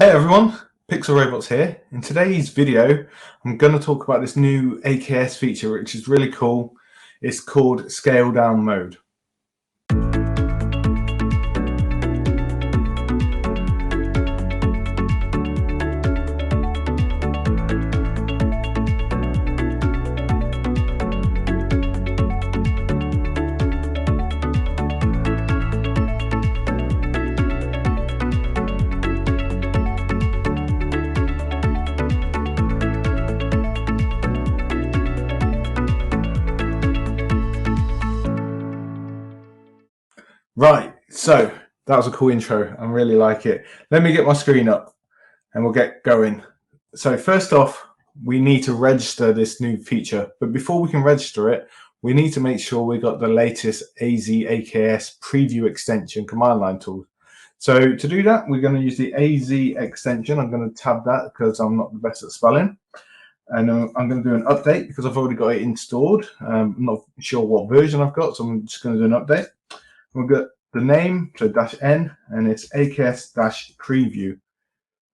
Hey everyone, Pixel Robots here. In today's video, I'm going to talk about this new AKS feature, which is really cool. It's called Scale Down Mode. Right, so that was a cool intro. I really like it. Let me get my screen up and we'll get going. So first off, we need to register this new feature. But before we can register it, we need to make sure we got the latest AKS preview extension command line tool. So to do that, we're going to use the AZ extension. I'm going to tab that because I'm not the best at spelling. And I'm going to do an update because I've already got it installed. I'm not sure what version I've got, so I'm just going to do an update. We've got the name, so -n, and it's AKS-preview.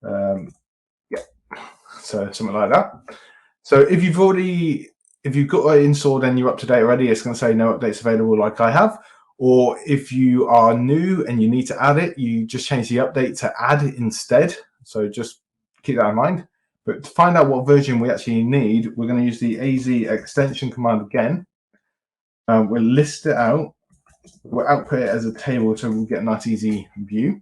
Yeah, so something like that. So if you've got it installed and you're up to date already, it's going to say no updates available like I have. Or if you are new and you need to add it, you just change the update to add instead. So just keep that in mind. But to find out what version we actually need, we're going to use the AZ extension command again. We'll list it out. We'll output it as a table so we get a nice easy view.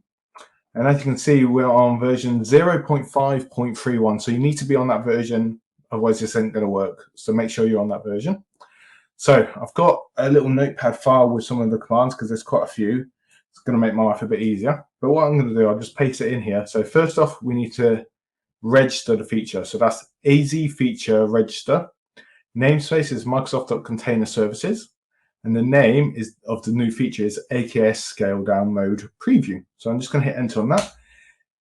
And as you can see, we're on version 0.5.31. So you need to be on that version, otherwise this isn't going to work. So make sure you're on that version. So I've got a little notepad file with some of the commands because there's quite a few. It's going to make my life a bit easier. But what I'm going to do, I'll just paste it in here. So first off, we need to register the feature. So that's AZ feature register. Namespace is Microsoft.Container Services. And the name of the new feature is AKS Scale Down Mode Preview. So I'm just going to hit enter on that.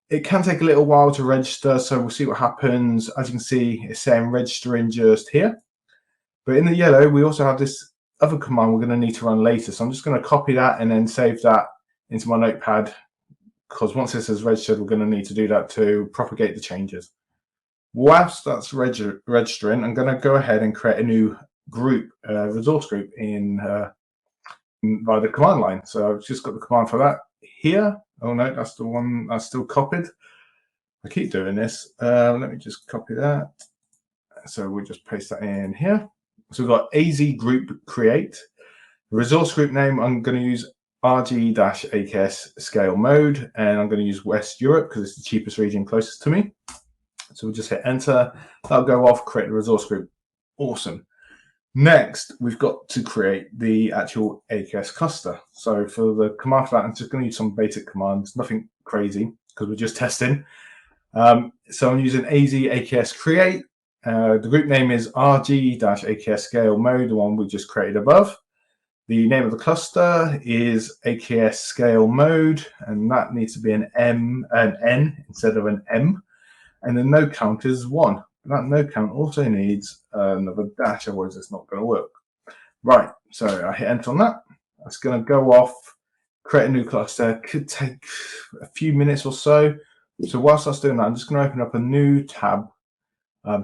It can take a little while to register, so we'll see what happens. As you can see, it's saying registering just here. But in the yellow, we also have this other command we're going to need to run later. So I'm just going to copy that and then save that into my notepad, because once this is registered, we're going to need to do that to propagate the changes. Whilst that's registering, I'm going to go ahead and create a new group, resource group by the command line. So I've just got the command for that here. Oh no, that's the one that's still copied. I keep doing this. Let me just copy that. So we'll just paste that in here. So we've got AZ group create. The resource group name, I'm going to use RG-AKS scale mode, and I'm going to use West Europe because it's the cheapest region closest to me. So we'll just hit enter. That'll go off, create the resource group. Awesome. Next, we've got to create the actual AKS cluster. So for the command for that, I'm just going to use some basic commands, nothing crazy because we're just testing. So I'm using AZ AKS create. The group name is RG-AKS scale mode, the one we just created above. The name of the cluster is AKS scale mode, and that needs to be an N instead of an M. And the node count is 1. That node count also needs another dash, otherwise it's not going to work. Right, so I hit enter on that. That's going to go off, create a new cluster. Could take a few minutes or so. So whilst that's doing that, I'm just going to open up a new tab.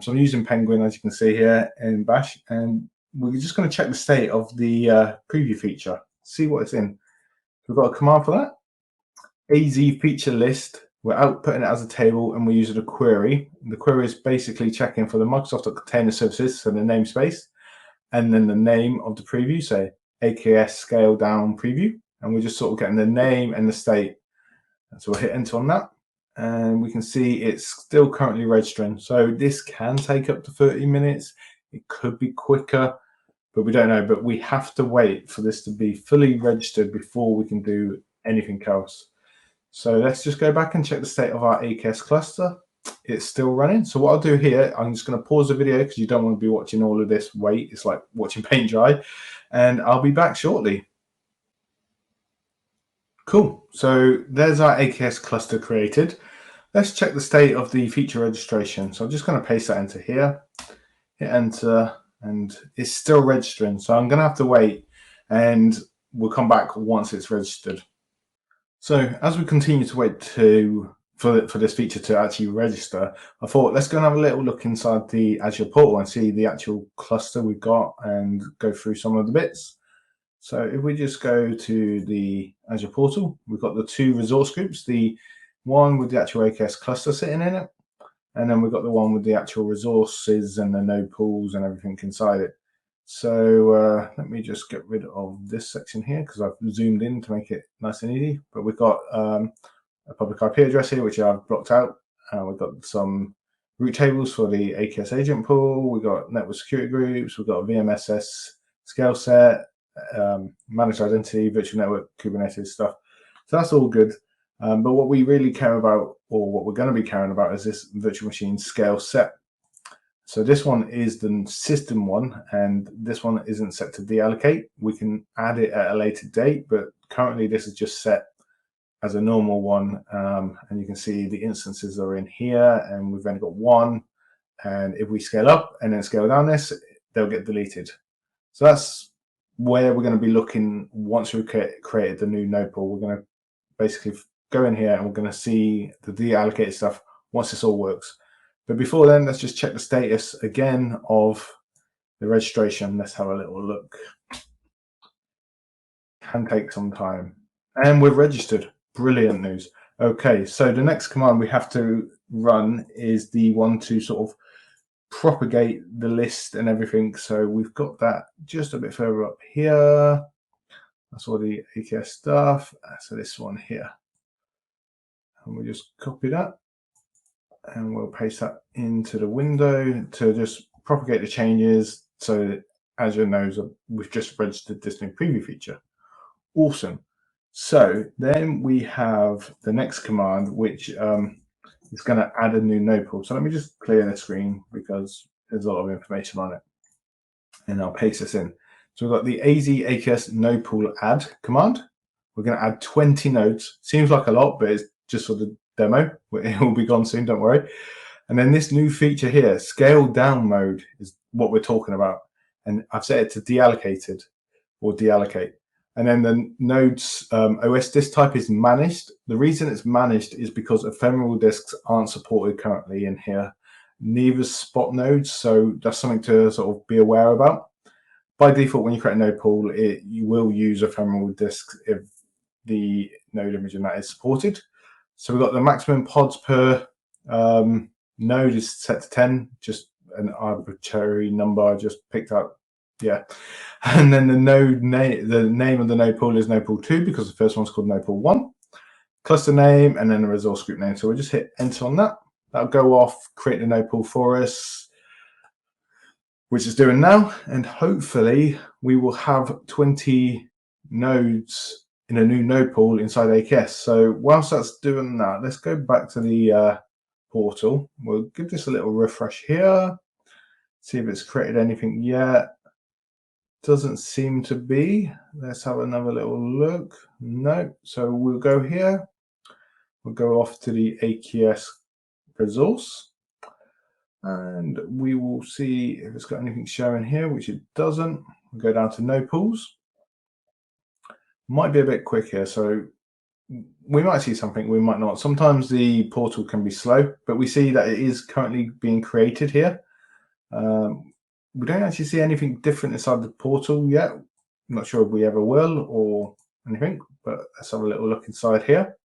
So I'm using Penguin, as you can see here in Bash, and we're just going to check the state of the preview feature, see what it's in. So we've got a command for that. AZ feature list. We're outputting it as a table and we're using a query. The query is basically checking for the Microsoft.Container Services, so the namespace, and then the name of the preview, say AKS Scale Down Preview. And we're just sort of getting the name and the state. So we'll hit enter on that. And we can see it's still currently registering. So this can take up to 30 minutes. It could be quicker, but we don't know. But we have to wait for this to be fully registered before we can do anything else. So let's just go back and check the state of our AKS cluster. It's still running. So what I'll do here, I'm just going to pause the video because you don't want to be watching all of this wait. It's like watching paint dry. And I'll be back shortly. Cool. So there's our AKS cluster created. Let's check the state of the feature registration. So I'm just going to paste that into here. Hit enter, and it's still registering. So I'm going to have to wait, and we'll come back once it's registered. So as we continue to wait for this feature to actually register, I thought let's go and have a little look inside the Azure portal and see the actual cluster we've got and go through some of the bits. So if we just go to the Azure portal, we've got the two resource groups, the one with the actual AKS cluster sitting in it, and then we've got the one with the actual resources and the node pools and everything inside it. So let me just get rid of this section here because I've zoomed in to make it nice and easy. But we've got a public IP address here, which I've blocked out. We've got some root tables for the AKS agent pool. We've got network security groups. We've got a VMSS scale set, managed identity, virtual network, Kubernetes stuff. So that's all good. But what we really care about, or what we're going to be caring about, is this virtual machine scale set. So this one is the system one, and this one isn't set to deallocate. We can add it at a later date, but currently this is just set as a normal one. And you can see the instances are in here, and we've only got one. And if we scale up and then scale down this, they'll get deleted. So that's where we're going to be looking once we've created the new node pool. We're going to basically go in here and we're going to see the deallocated stuff once this all works. But before then, let's just check the status again of the registration. Let's have a little look. Can take some time. And we're registered. Brilliant news. Okay, so the next command we have to run is the one to sort of propagate the list and everything. So we've got that just a bit further up here. That's all the AKS stuff. So this one here. And we'll just copy that. And we'll paste that into the window to just propagate the changes so that Azure knows we've just registered this new preview feature. Awesome. So then we have the next command, which is going to add a new node pool. So let me just clear the screen because there's a lot of information on it. And I'll paste this in. So we've got the AZ AKS node pool add command. We're going to add 20 nodes. Seems like a lot, but it's just for the demo. It will be gone soon, don't worry. And then this new feature here, scale down mode, is what we're talking about. And I've set it to deallocated or deallocate. And then the nodes OS disk type is managed. The reason it's managed is because ephemeral disks aren't supported currently in here. Neither spot nodes, so that's something to sort of be aware about. By default, when you create a node pool, you will use ephemeral disks if the node image in that is supported. So we've got the maximum pods per node is set to 10, just an arbitrary number I just picked up. Yeah. And then the name of the node pool is node pool 2 because the first one's called node pool 1. Cluster name and then the resource group name. So we'll just hit enter on that. That'll go off, create the node pool for us, which is doing now. And hopefully we will have 20 nodes in a new node pool inside AKS. So whilst that's doing that, let's go back to the portal. We'll give this a little refresh here, see if it's created anything yet. Doesn't seem to be. Let's have another little look. No. So we'll go here. We'll go off to the AKS resource. And we will see if it's got anything showing here, which it doesn't. We'll go down to node pools. Might be a bit quick here, so we might see something, we might not. Sometimes the portal can be slow, but we see that it is currently being created here. We don't actually see anything different inside the portal yet. I'm not sure if we ever will or anything, but let's have a little look inside here.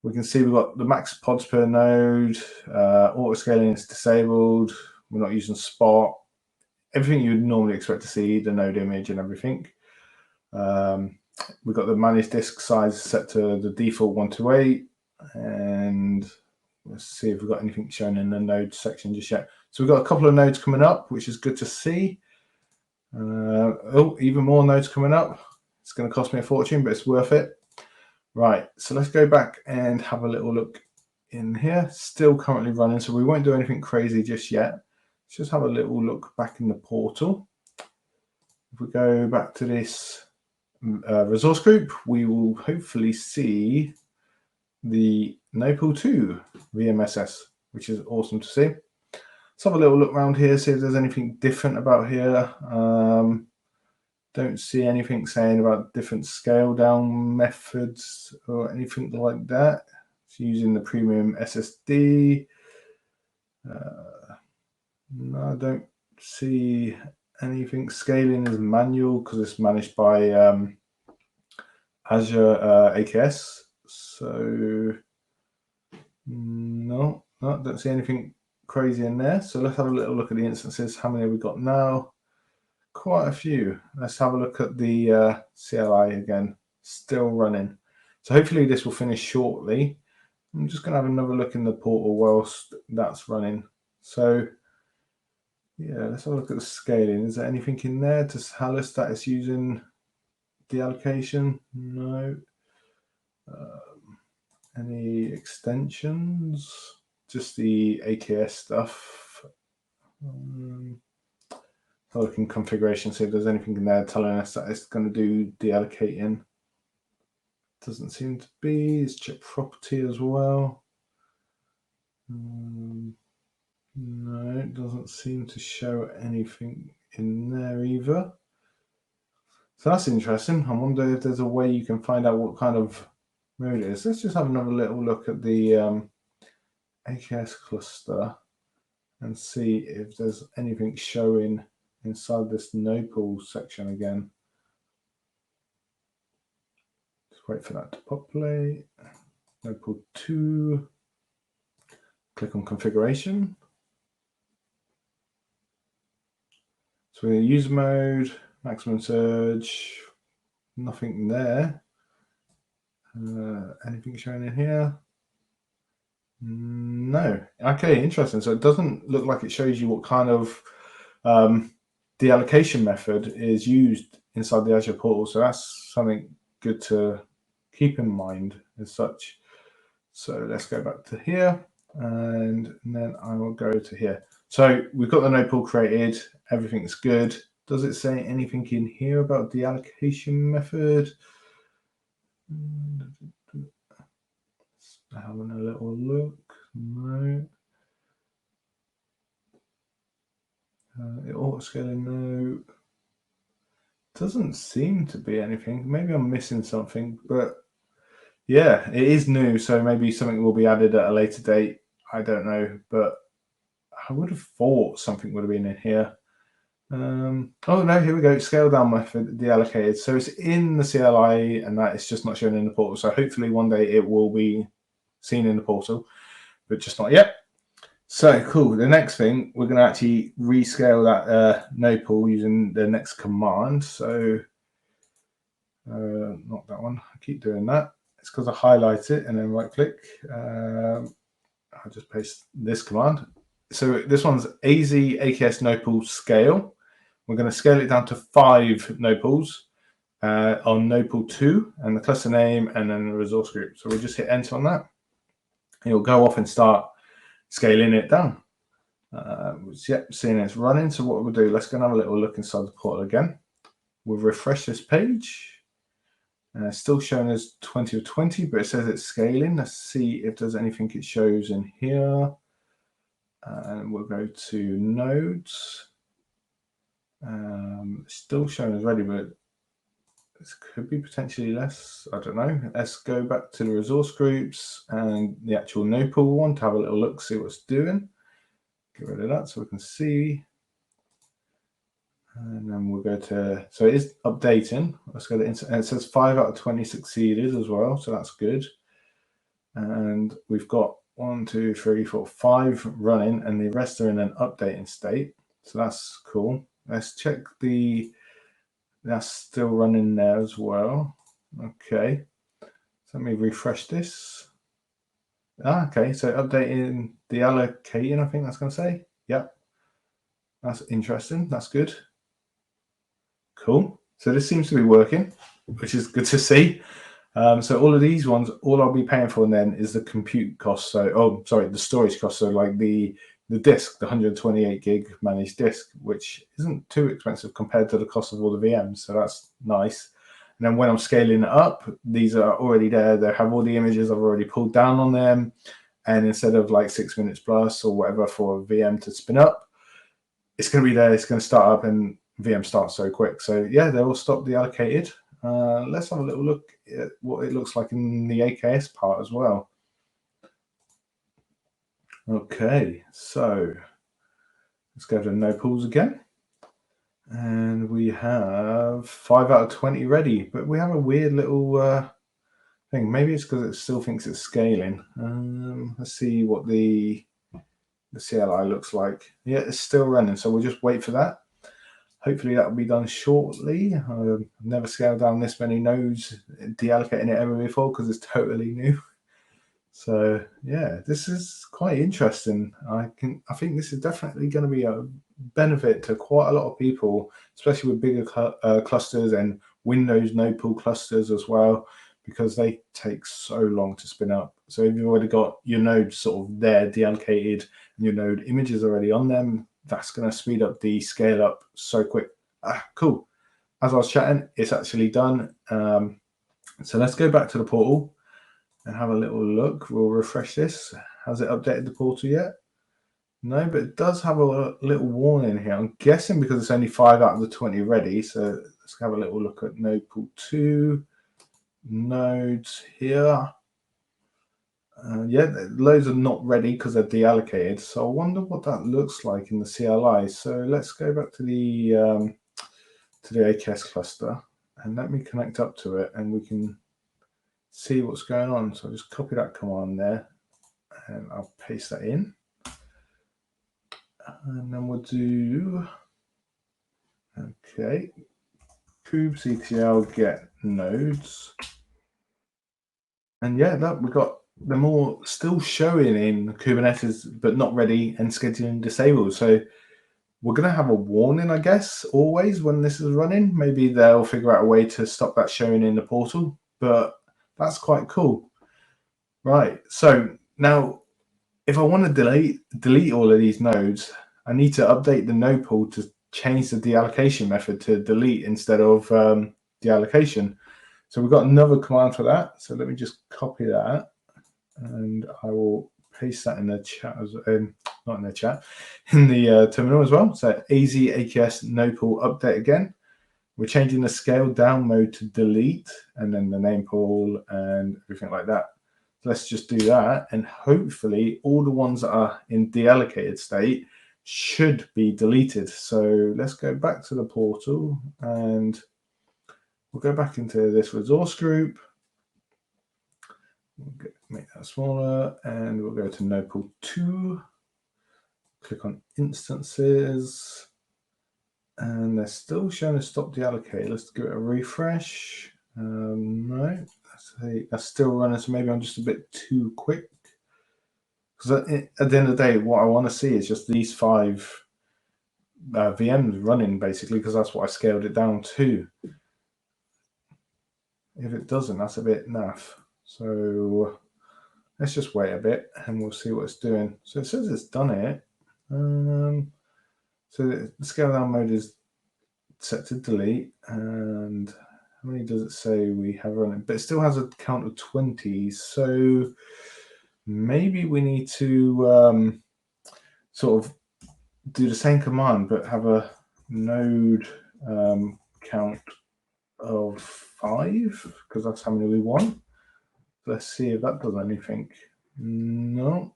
We can see we've got the max pods per node, auto scaling is disabled, we're not using spot, everything you would normally expect to see, the node image and everything. We've got the managed disk size set to the default 128, and let's see if we've got anything shown in the node section just yet. So we've got a couple of nodes coming up, which is good to see. Oh, even more nodes coming up. It's going to cost me a fortune, but it's worth it. Right, so let's go back and have a little look in here. Still currently running, so we won't do anything crazy just yet. Let's just have a little look back in the portal. If we go back to this resource group, we will hopefully see the node pool 2 VMSS, which is awesome to see. Let's have a little look around here, see if there's anything different about here. Don't see anything saying about different scale down methods or anything like that. using the premium SSD. No, I don't see anything. Scaling is manual because it's managed by Azure AKS. So no, don't see anything crazy in there. So let's have a little look at the instances. How many have we got now? Quite a few. Let's have a look at the CLI again. Still running. So hopefully this will finish shortly. I'm just going to have another look in the portal whilst that's running. So yeah, let's have a look at the scaling. Is there anything in there to tell us that it's using deallocation? No. Any extensions? Just the AKS stuff. Look in configuration, see if there's anything in there telling us that it's going to do deallocating. Doesn't seem to be. Let's check property as well. No, it doesn't seem to show anything in there either. So that's interesting. I wonder if there's a way you can find out what kind of mode it is. Let's just have another little look at the AKS cluster and see if there's anything showing inside this nopal section again. Just wait for that to populate. Nopal 2. Click on configuration. So we're in user mode, maximum surge, nothing there. Anything showing in here? No. Okay, interesting. So it doesn't look like it shows you what kind of deallocation method is used inside the Azure portal. So that's something good to keep in mind as such. So let's go back to here, and then I will go to here. So we've got the nopal created. Everything's good. Does it say anything in here about the allocation method? Having a little look. No. Auto scaling, no. Doesn't seem to be anything. Maybe I'm missing something, but yeah, it is new. So maybe something will be added at a later date. I don't know, but I would have thought something would have been in here. Oh no, here we go. Scale down method deallocated. So it's in the CLI, and that is just not shown in the portal. So hopefully one day it will be seen in the portal, but just not yet. So cool. The next thing, we're going to actually rescale that nopal using the next command. So not that one. I keep doing that. It's because I highlight it and then right click. I'll just paste this command. So this one's AZ AKS nopal scale. We're going to scale it down to 5 nopals on nopal 2 and the cluster name and then the resource group. So we'll just hit enter on that. It'll go off and start scaling it down. Yep, seeing it's running. So what we'll do, let's go and have a little look inside the portal again. We'll refresh this page. It's still showing as 20 of 20, but it says it's scaling. Let's see if there's anything it shows in here. And we'll go to nodes. Still showing as ready, but this could be potentially less. I don't know. Let's go back to the resource groups and the actual nopal one to have a little look, see what it's doing. Get rid of that so we can see. And then we'll go to, so it is updating. Let's go to, and it says 5 out of 20 succeeded as well, so that's good. And we've got 1, 2, 3, 4, 5 running, and the rest are in an updating state. So that's cool. Let's check that's still running there as well. Okay. So let me refresh this. Okay, so updating the allocating, I think that's going to say. Yep. That's interesting. That's good. Cool. So this seems to be working, which is good to see. So all of these ones, all I'll be paying for then is the compute cost. So, the storage cost. So like the disk, the 128 gig managed disk, which isn't too expensive compared to the cost of all the VMs. So that's nice. And then when I'm scaling it up, these are already there. They have all the images I've already pulled down on them. And instead of like 6 minutes plus or whatever for a VM to spin up, it's going to be there. It's going to start up and VM starts so quick. So yeah, they will stop deallocated. Let's have a little look at what it looks like in the AKS part as well. Okay, so let's go to no pools again. And we have 5 out of 20 ready, but we have a weird little thing. Maybe it's because it still thinks it's scaling. Let's see what the CLI looks like. Yeah, it's still running, so we'll just wait for that. Hopefully that will be done shortly. I've never scaled down this many nodes, deallocating it ever before because it's totally new. So yeah, this is quite interesting. I think this is definitely going to be a benefit to quite a lot of people, especially with bigger clusters and Windows node pool clusters as well, because they take so long to spin up. So if you've already got your node sort of there deallocated and your node images already on them, that's going to speed up the scale up so quick. Cool. As I was chatting, it's actually done. So let's go back to the portal and have a little look. We'll refresh this. Has it updated the portal yet? No, but it does have a little warning here. I'm guessing because it's only 5 out of the 20 ready. So let's have a little look at node pool 2 nodes here. Yeah, loads are not ready because they're deallocated. So I wonder what that looks like in the CLI. So let's go back to the AKS cluster and let me connect up to it, and we can see what's going on. So I'll just copy that command there and I'll paste that in. And then we'll do, okay, kubectl get nodes. And yeah, look, we've got them all still showing in Kubernetes, but not ready and scheduling disabled. So we're going to have a warning, I guess, always when this is running. Maybe they'll figure out a way to stop that showing in the portal, but that's quite cool. Right, so now if I want to delete all of these nodes, I need to update the node pool to change the deallocation method to delete instead of deallocation. So we've got another command for that. So let me just copy that, and I will paste that in the chat, not in the chat, in the terminal as well. So AZ AKS node pool update again. We're changing the scale down mode to delete, and then the name pool and everything like that. Let's just do that, and hopefully all the ones that are in deallocated state should be deleted. So let's go back to the portal and we'll go back into this resource group. We'll make that smaller, and we'll go to node pool 2, click on instances, and they're still showing us stop deallocate. Let's give it a refresh. No, that's still running, so maybe I'm just a bit too quick. Because at the end of the day, what I want to see is just these 5 VMs running, basically, because that's what I scaled it down to. If it doesn't, that's a bit naff. So let's just wait a bit and we'll see what it's doing. So it says it's done it. So the scale down mode is set to delete, and how many does it say we have running? But it still has a count of 20. So maybe we need to sort of do the same command but have a node count of 5, because that's how many we want. Let's see if that does anything. No.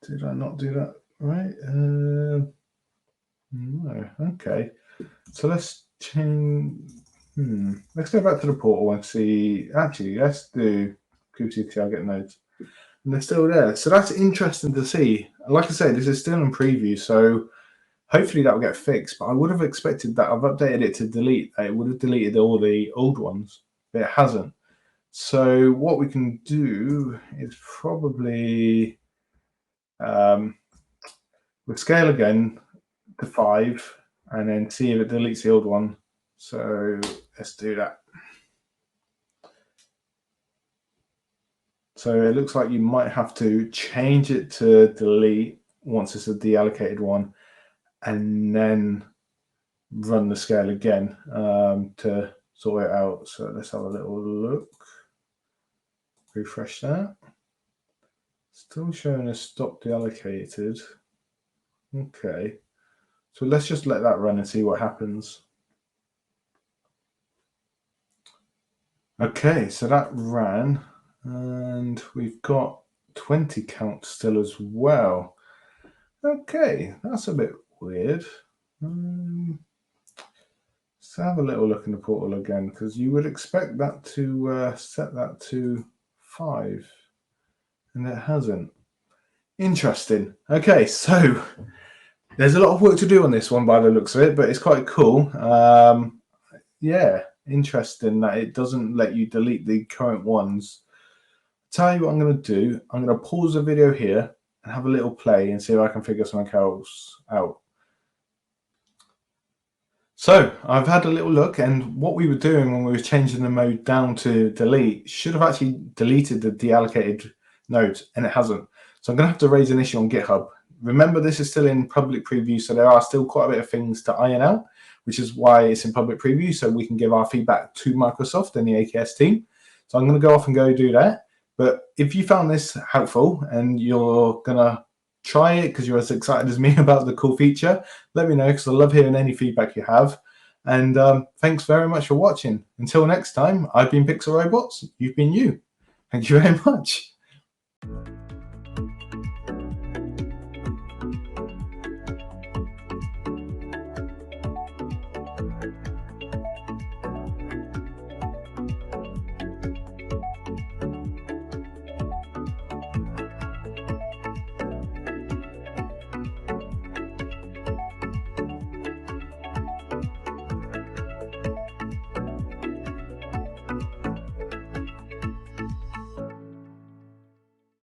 Did I not do that right? No. Okay. So let's change. Let's go back to the portal and see. Actually, let's do kubectl get nodes. And they're still there. So that's interesting to see. Like I said, this is still in preview, so hopefully that will get fixed. But I would have expected that I've updated it to delete. It would have deleted all the old ones, but it hasn't. So what we can do is probably we'll scale again to 5 and then see if it deletes the old one. So let's do that. So it looks like you might have to change it to delete once it's a deallocated one, and then run the scale again to sort it out. So let's have a little look. Refresh that. Still showing us stop deallocated. Okay. So let's just let that run and see what happens. Okay, so that ran, and we've got 20 count still as well. Okay, that's a bit weird. Let's have a little look in the portal again, because you would expect that to set that to 5, and it hasn't. Interesting. Okay, so there's a lot of work to do on this one by the looks of it, but it's quite cool. Yeah, interesting that it doesn't let you delete the current ones. Tell you what I'm going to do. I'm going to pause the video here and have a little play and see if I can figure something else out. So I've had a little look, and what we were doing when we were changing the mode down to delete should have actually deleted the deallocated nodes, and it hasn't. So I'm going to have to raise an issue on GitHub. Remember, this is still in public preview, so there are still quite a bit of things to iron out, which is why it's in public preview, so we can give our feedback to Microsoft and the AKS team. So I'm going to go off and go do that. But if you found this helpful and you're going to try it because you're as excited as me about the cool feature, let me know, because I love hearing any feedback you have. And thanks very much for watching. Until next time, I've been Pixel Robots. You've been you. Thank you very much.